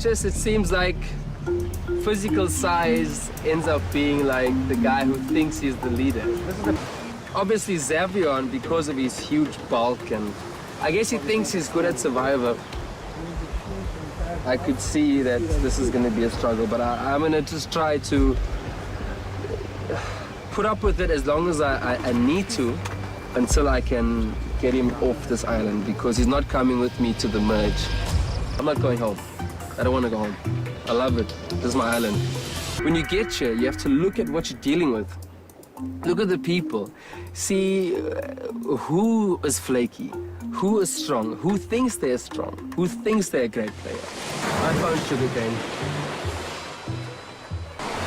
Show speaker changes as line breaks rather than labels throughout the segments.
it seems like physical size ends up being like the guy who thinks he's the leader. Obviously Xavier, because of his huge bulk, and I guess he thinks he's good at Survivor. I could see that this is going to be a struggle, but I'm going to just try to put up with it as long as I need to, until I can get him off this island, because he's not coming with me to the merge. I'm not going home. I don't want to go home. I love it. This is my island. When you get here, you have to look at what you're dealing with. Look at the people. See who is flaky, who is strong, who thinks they're strong, who thinks they're a great player. I found sugarcane.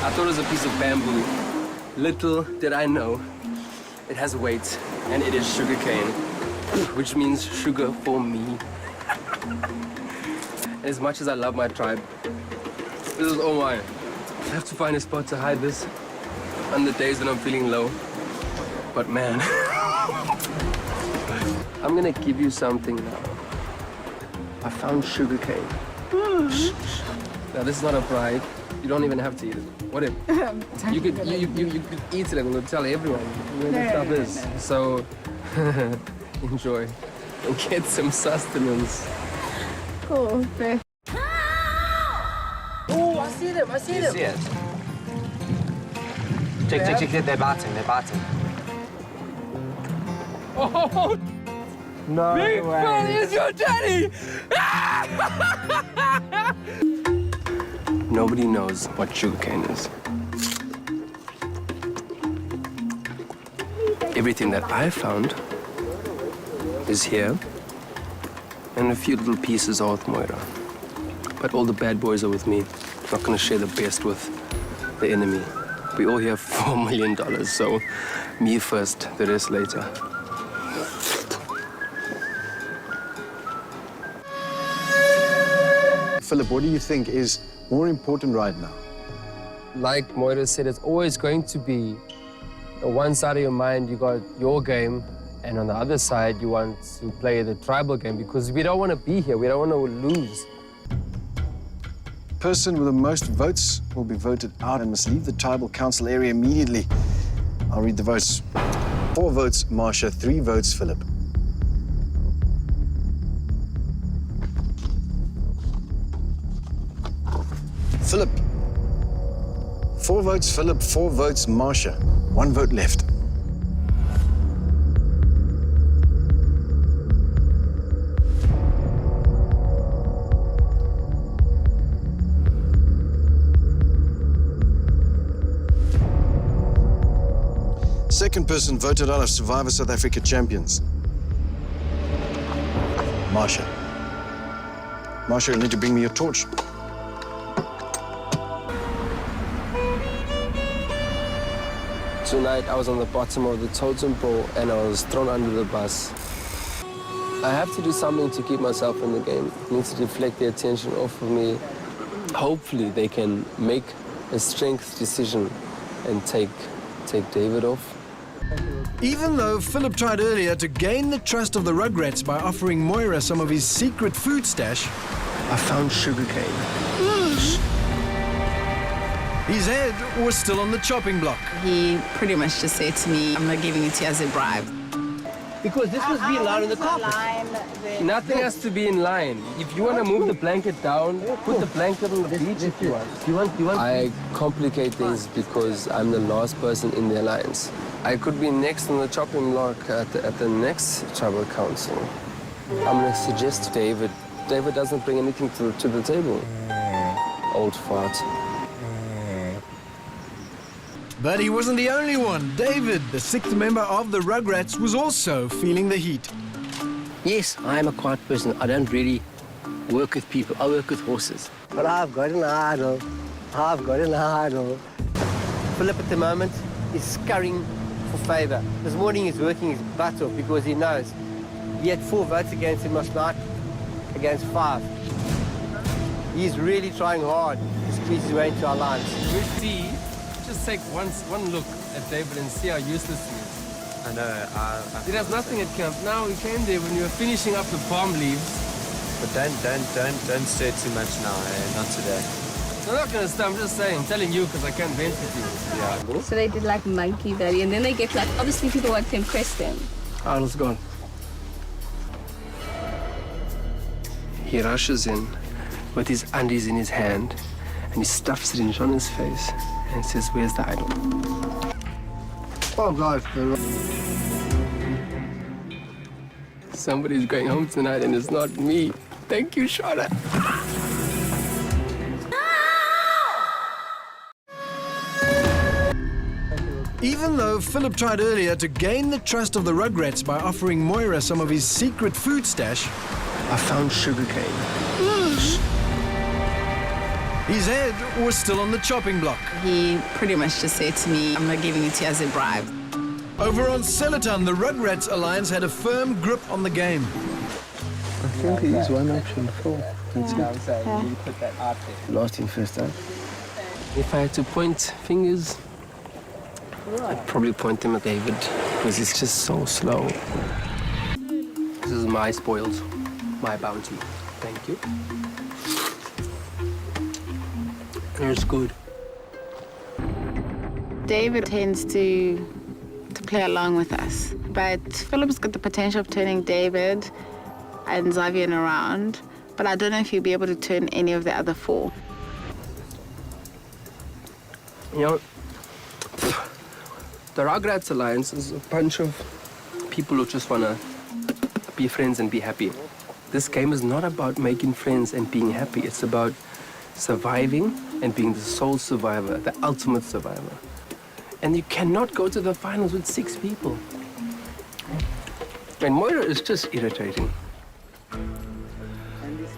I thought it was a piece of bamboo. Little did I know, it has weight, and it is sugarcane, which means sugar for me. As much as I love my tribe, this is all mine. I have to find a spot to hide this on the days when I'm feeling low. But man, I'm gonna give you something now. I found sugarcane. Now this is not a pride. You don't even have to eat it. Whatever. You could eat it. I'm gonna tell everyone where this stuff is. So enjoy and get some sustenance.
Cool.
Oh, I see them. I see them.
See it? Check. They're batting.
Oh,
No
Big Phil is your daddy! Nobody knows what sugarcane is. Everything that I found is here, and a few little pieces are with Moira. But all the bad boys are with me. I'm not gonna share the best with the enemy. We all have $4 million, so me first, the rest later.
Philip, what do you think is more important right now?
Like Moira said, it's always going to be on one side of your mind, you got your game, and on the other side, you want to play the tribal game, because we don't want to be here. We don't want to lose.
Person with the most votes will be voted out and must leave the tribal council area immediately. I'll read the votes. 4 votes, Marsha. 3 votes, Philip. Philip. 4 votes, Philip. 4 votes, Marsha. 1 vote left. Second person voted out of Survivor South Africa champions. Marsha. Marsha, you need to bring me your torch.
Tonight, I was on the bottom of the totem pole and I was thrown under the bus. I have to do something to keep myself in the game. I need to deflect the attention off of me. Hopefully, they can make a strength decision and take David off.
Even though Philip tried earlier to gain the trust of the Rugrats by offering Moira some of his secret food stash,
I found sugarcane.
his head was still on the chopping block.
He pretty much just said to me, I'm not giving it to you as a bribe.
Because this must be allowed in the carpet. Nothing has to be in line. If you want to move the blanket down, put the blanket on the beach if you want. I complicate things because I'm the last person in the alliance. I could be next on the chopping block at the next tribal council. I'm going to suggest David. David doesn't bring anything to the table. Old fart.
But he wasn't the only one. David, the 6th member of the Rugrats, was also feeling the heat.
Yes, I'm a quiet person. I don't really work with people. I work with horses. But I've got an idol. Philip at the moment is scurrying for favor. This morning he's working his butt off because he knows he had 4 votes against him last night, against 5. He's really trying hard to squeeze his way into our lines. We'll just take one look at David and see how useless he is.
I know.
He does nothing at camp. Now we came there when we were finishing up the palm leaves.
But don't stir too much now, eh? Not today.
I'm not gonna stop, I'm just saying, I'm telling you because I can't vent with you.
Yeah.
So they did like monkey value, and then they get like, obviously people want to impress them.
Arnold's gone. He rushes in with his undies in his hand and he stuffs it in John's face and says, "Where's the idol?"
Oh, God.
Somebody's going home tonight and it's not me. Thank you, Shauna.
Even though Phillip tried earlier to gain the trust of the Rugrats by offering Moira some of his secret food stash,
I found sugarcane.
his head was still on the chopping block.
He pretty much just said to me, I'm not giving it to you as a bribe.
Over on Sellerton, the Rugrats Alliance had a firm grip on the game.
I think it is one option, Phil.
Lost him first time. If I had to point fingers, I'd probably point them at David because he's just so slow. This is my spoils, my bounty. Thank you. It's good.
David tends to play along with us, but Philip's got the potential of turning David and Xavier around, but I don't know if he'll be able to turn any of the other four.
You know, the Rugrats Alliance is a bunch of people who just want to be friends and be happy. This game is not about making friends and being happy. It's about surviving and being the sole survivor, the ultimate survivor. And you cannot go to the finals with 6 people. And Moira is just irritating.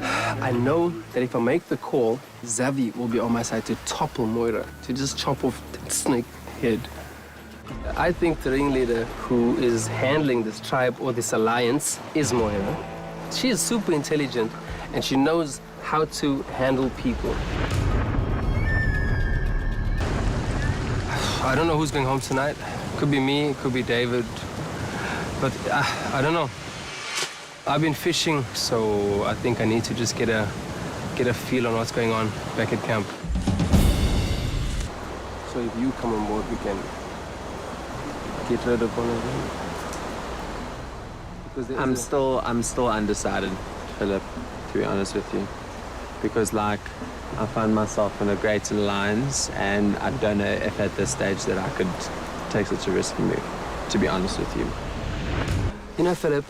I know that if I make the call, Xavi will be on my side to topple Moira, to just chop off that snake head. I think the ringleader who is handling this tribe or this alliance is Moira. She is super intelligent and she knows how to handle people. I don't know who's going home tonight. Could be me, could be David, but I don't know. I've been fishing, so I think I need to just get a feel on what's going on back at camp. So if you come on board, we can get rid of one of them. Because
I'm still undecided, Philip, to be honest with you. Because like I find myself in a great alliance and I don't know if at this stage that I could take such a risky move, to be honest with you.
You know, Philip,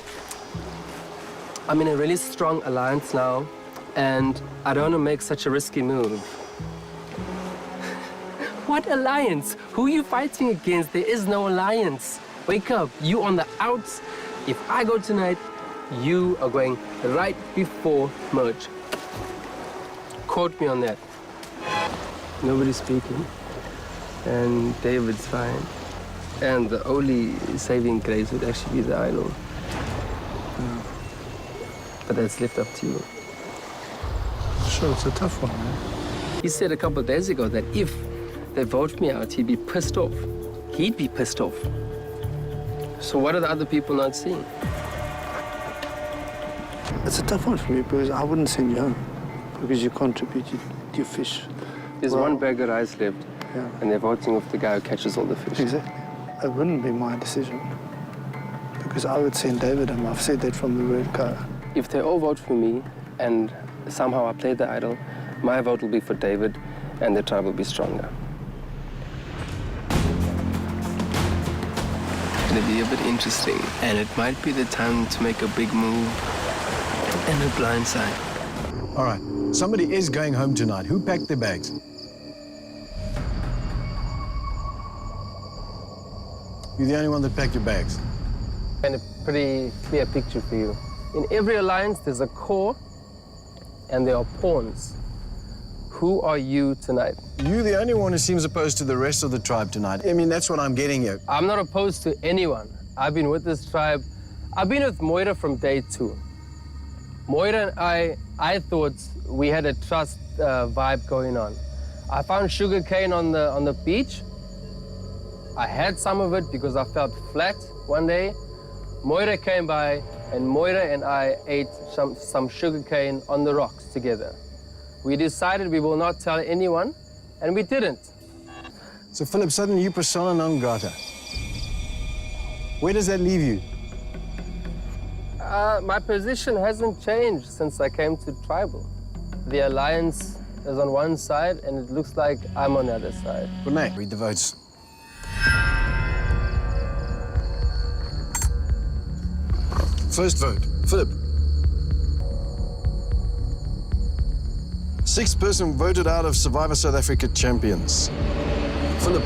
I'm in a really strong alliance now, and I don't want to make such a risky move. What alliance? Who are you fighting against? There is no alliance. Wake up, you on the outs. If I go tonight, you are going right before merge. Quote me on that. Nobody's speaking, and David's fine. And the only saving grace would actually be the idol. But that's left up to you.
Sure, it's a tough one, man.
He said a couple of days ago that if they vote me out, he'd be pissed off. He'd be pissed off. So what are the other people not seeing?
It's a tough one for me because I wouldn't send you home because you contributed to your fish.
There's one bag of rice left,
Yeah.
and they're voting off the guy who catches all the fish.
Exactly. It wouldn't be my decision because I would send David home. I've said that from the word go.
If they all vote for me, and somehow I play the idol, my vote will be for David, and the tribe will be stronger. It's gonna be a bit interesting, and it might be the time to make a big move and a blind side.
All right, somebody is going home tonight. Who packed their bags? You're the only one that packed your bags.
And a pretty clear picture for you. In every alliance, there's a core, and there are pawns. Who are you tonight?
You're the only one who seems opposed to the rest of the tribe tonight. I mean, that's what I'm getting here.
I'm not opposed to anyone. I've been with this tribe. I've been with Moira from day 2. Moira and I thought we had a trust vibe going on. I found sugarcane on the beach. I had some of it because I felt flat one day. Moira came by, and Moira and I ate some sugarcane on the rocks together. We decided we will not tell anyone, and we didn't.
So, Phillip, suddenly you persona non grata. Where does that leave you?
My position hasn't changed since I came to Tribal. The Alliance is on one side, and it looks like I'm on the other side.
Renee, read the votes. First vote, Phillip. Sixth person voted out of Survivor South Africa champions. Phillip.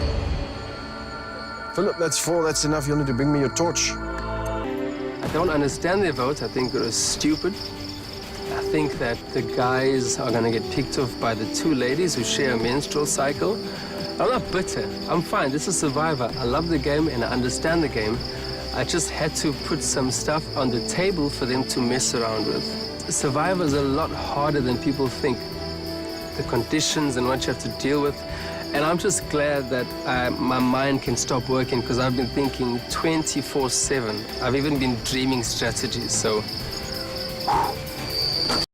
Phillip, that's 4. That's enough. You'll need to bring me your torch.
I don't understand their vote. I think it was stupid. I think that the guys are going to get picked off by the 2 ladies who share a menstrual cycle. I'm not bitter. I'm fine. This is Survivor. I love the game and I understand the game. I just had to put some stuff on the table for them to mess around with. Survivor is a lot harder than people think. The conditions and what you have to deal with. And I'm just glad that my mind can stop working because I've been thinking 24/7. I've even been dreaming strategies, so